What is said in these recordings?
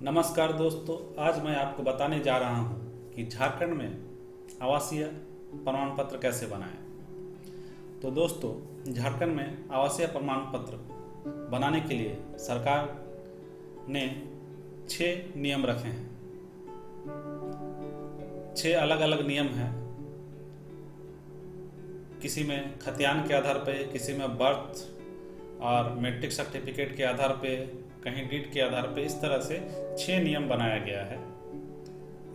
नमस्कार दोस्तों, आज मैं आपको बताने जा रहा हूं कि झारखंड में आवासीय प्रमाण पत्र कैसे बनाएं। तो दोस्तों, झारखंड में आवासीय प्रमाण पत्र बनाने के लिए सरकार ने 6 नियम रखे हैं। 6 अलग अलग नियम हैं। किसी में खतियान के आधार पे, किसी में बर्थ और मैट्रिक सर्टिफिकेट के आधार पे, कहीं डीड के आधार पे, इस तरह से 6 नियम बनाया गया है।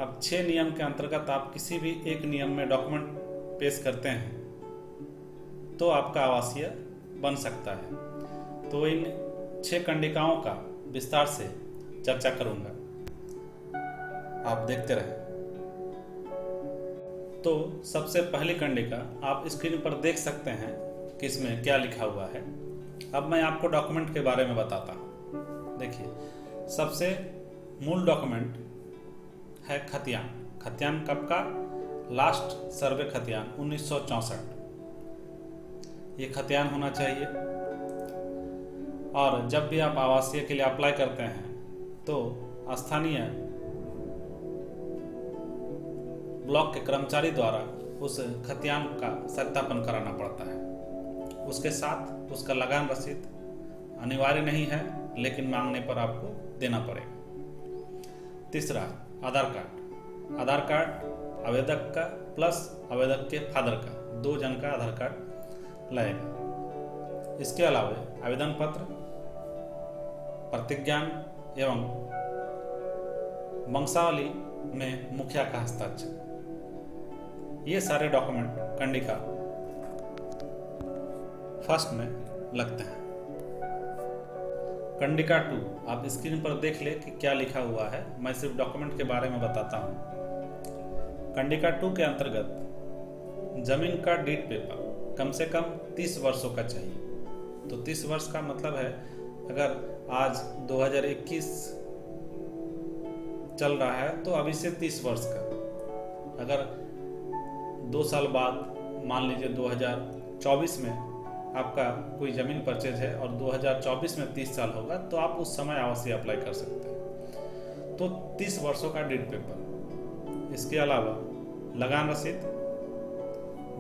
अब 6 नियम के अंतर्गत आप किसी भी एक नियम में डॉक्यूमेंट पेश करते हैं तो आपका आवासीय बन सकता है। तो इन 6 कंडिकाओं का विस्तार से चर्चा करूंगा, आप देखते रहें। तो सबसे पहली कंडिका आप स्क्रीन पर देख सकते हैं कि इसमें क्या लिखा हुआ है। अब मैं आपको डॉक्यूमेंट के बारे में बताता हूँ। देखिए, सबसे मूल डॉक्यूमेंट है खतियान। खतियान कब का? लास्ट सर्वे खतियान 1964। ये खतियान होना चाहिए। और जब भी आप आवासीय के लिए अप्लाई करते हैं तो स्थानीय ब्लॉक के कर्मचारी द्वारा उस खतियान का सत्यापन कराना पड़ता है। उसके साथ उसका लगान रसीद अनिवार्य नहीं है, लेकिन मांगने पर आपको देना पड़ेगा। तीसरा, आधार कार्ड। आधार कार्ड आवेदक का प्लस आवेदक के फादर का, 2 जन का आधार कार्ड लगेगा। इसके अलावा आवेदन पत्र, प्रतिज्ञान एवं वंशावली में मुखिया का हस्ताक्षर, ये सारे डॉक्यूमेंट कंडिका फर्स्ट में लगते हैं। कंडिका 2 आप स्क्रीन पर देख ले कि क्या लिखा हुआ है। मैं सिर्फ डॉक्यूमेंट के बारे में बताता हूँ। कंडिका 2 के अंतर्गत जमीन का डीड पेपर कम से कम 30 वर्षों का चाहिए। तो 30 वर्ष का मतलब है, अगर आज 2021 चल रहा है तो अभी से 30 वर्ष का। अगर 2 साल बाद, मान लीजिए 2024 में आपका कोई ज़मीन परचेज है और 2024 में 30 साल होगा, तो आप उस समय आवासीय अप्लाई कर सकते हैं। तो 30 वर्षों का डीड पेपर। इसके अलावा लगान रसीद,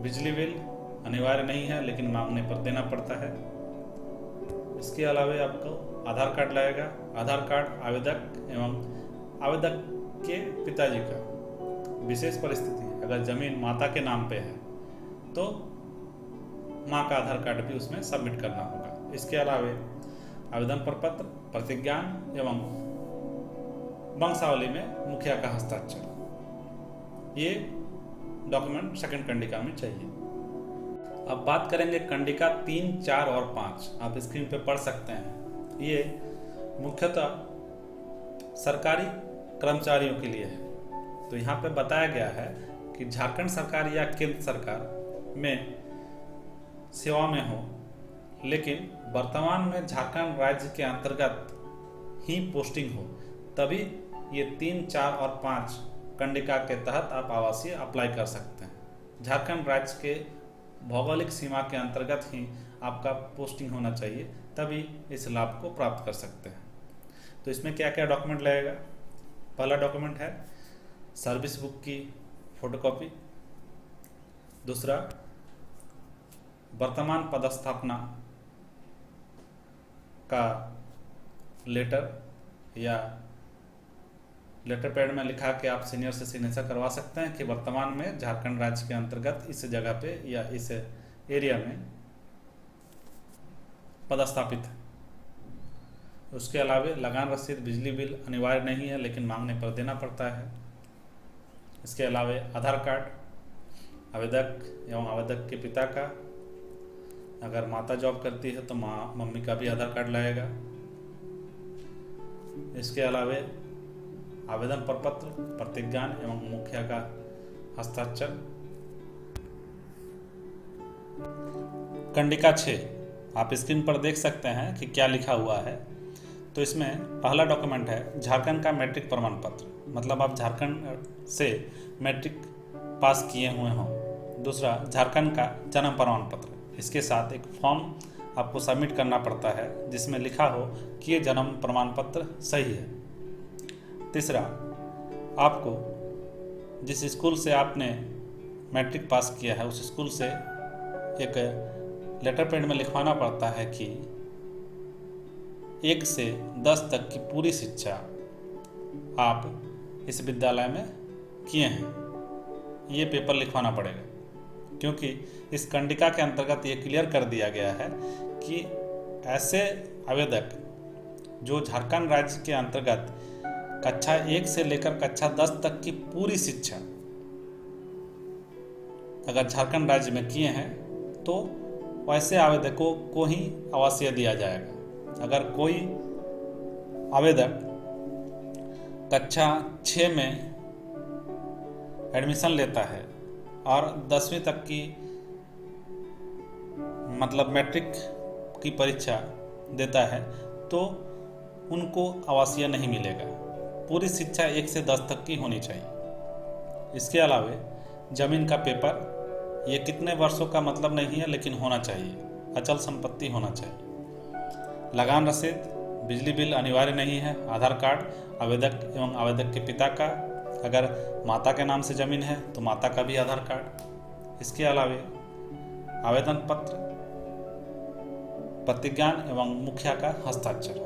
बिजली बिल अनिवार्य नहीं है, लेकिन मांगने पर देना पड़ता है। इसके अलावा आपको आधार कार्ड लगेगा। आधार कार्ड आवेदक एवं आवेदक के पिताजी का। विशेष परिस्थिति, अगर ज़मीन माता के नाम पे है तो माँ का आधार कार्ड भी उसमें सबमिट करना होगा। इसके अलावा आवेदन प्रपत्र, प्रतिज्ञान एवं वंशावली में मुखिया का हस्ताक्षर, ये डॉक्यूमेंट सेकंड कंडिका में चाहिए। अब बात करेंगे कंडिका 3, 4 और 5। आप स्क्रीन पे पढ़ सकते हैं। ये मुख्यतः सरकारी कर्मचारियों के लिए है। तो यहाँ पे बताया गया है कि झारखंड सरकार या केंद्र सरकार में सेवा में हो, लेकिन वर्तमान में झारखंड राज्य के अंतर्गत ही पोस्टिंग हो, तभी ये 3, 4 और 5 कंडिका के तहत आप आवासीय अप्लाई कर सकते हैं। झारखंड राज्य के भौगोलिक सीमा के अंतर्गत ही आपका पोस्टिंग होना चाहिए, तभी इस लाभ को प्राप्त कर सकते हैं। तो इसमें क्या क्या डॉक्यूमेंट लगेगा? पहला डॉक्यूमेंट है सर्विस बुक की फोटोकॉपी। दूसरा, वर्तमान पदस्थापना का लेटर या लेटर पैड में लिखा के आप सीनियर से सिग्नेचर करवा सकते हैं कि वर्तमान में झारखंड राज्य के अंतर्गत इस जगह पे या इस एरिया में पदस्थापित है। उसके अलावा लगान रसीद, बिजली बिल अनिवार्य नहीं है, लेकिन मांगने पर देना पड़ता है। इसके अलावा आधार कार्ड आवेदक एवं आवेदक के पिता का, अगर माता जॉब करती है तो मम्मी का भी आधार कार्ड लगेगा। इसके अलावा आवेदन प्रपत्र, प्रतिज्ञान एवं मुखिया का हस्ताक्षर। कंडिका 6 आप स्क्रीन पर देख सकते हैं कि क्या लिखा हुआ है। तो इसमें पहला डॉक्यूमेंट है झारखंड का मैट्रिक प्रमाण पत्र, मतलब आप झारखंड से मैट्रिक पास किए हुए हों। दूसरा, झारखंड का जन्म प्रमाण पत्र। इसके साथ एक फॉर्म आपको सबमिट करना पड़ता है जिसमें लिखा हो कि ये जन्म प्रमाण पत्र सही है। तीसरा, आपको जिस स्कूल से आपने मैट्रिक पास किया है उस स्कूल से एक लेटर पैड में लिखवाना पड़ता है कि 1 से 10 तक की पूरी शिक्षा आप इस विद्यालय में किए हैं। ये पेपर लिखवाना पड़ेगा, क्योंकि इस कंडिका के अंतर्गत ये क्लियर कर दिया गया है कि ऐसे आवेदक जो झारखंड राज्य के अंतर्गत कक्षा 1 से लेकर कक्षा 10 तक की पूरी शिक्षा अगर झारखंड राज्य में किए हैं तो वैसे आवेदकों को ही आवासीय दिया जाएगा। अगर कोई आवेदक कक्षा 6 में एडमिशन लेता है और 10वीं तक की मतलब मैट्रिक की परीक्षा देता है तो उनको आवासीय नहीं मिलेगा। पूरी शिक्षा 1 से 10 तक की होनी चाहिए। इसके अलावा जमीन का पेपर ये कितने वर्षों का मतलब नहीं है, लेकिन होना चाहिए। अचल संपत्ति होना चाहिए। लगान रसीद, बिजली बिल अनिवार्य नहीं है। आधार कार्ड आवेदक एवं आवेदक के पिता का, अगर माता के नाम से ज़मीन है तो माता का भी आधार कार्ड। इसके अलावा आवेदन पत्र, प्रतिज्ञान एवं मुखिया का हस्ताक्षर।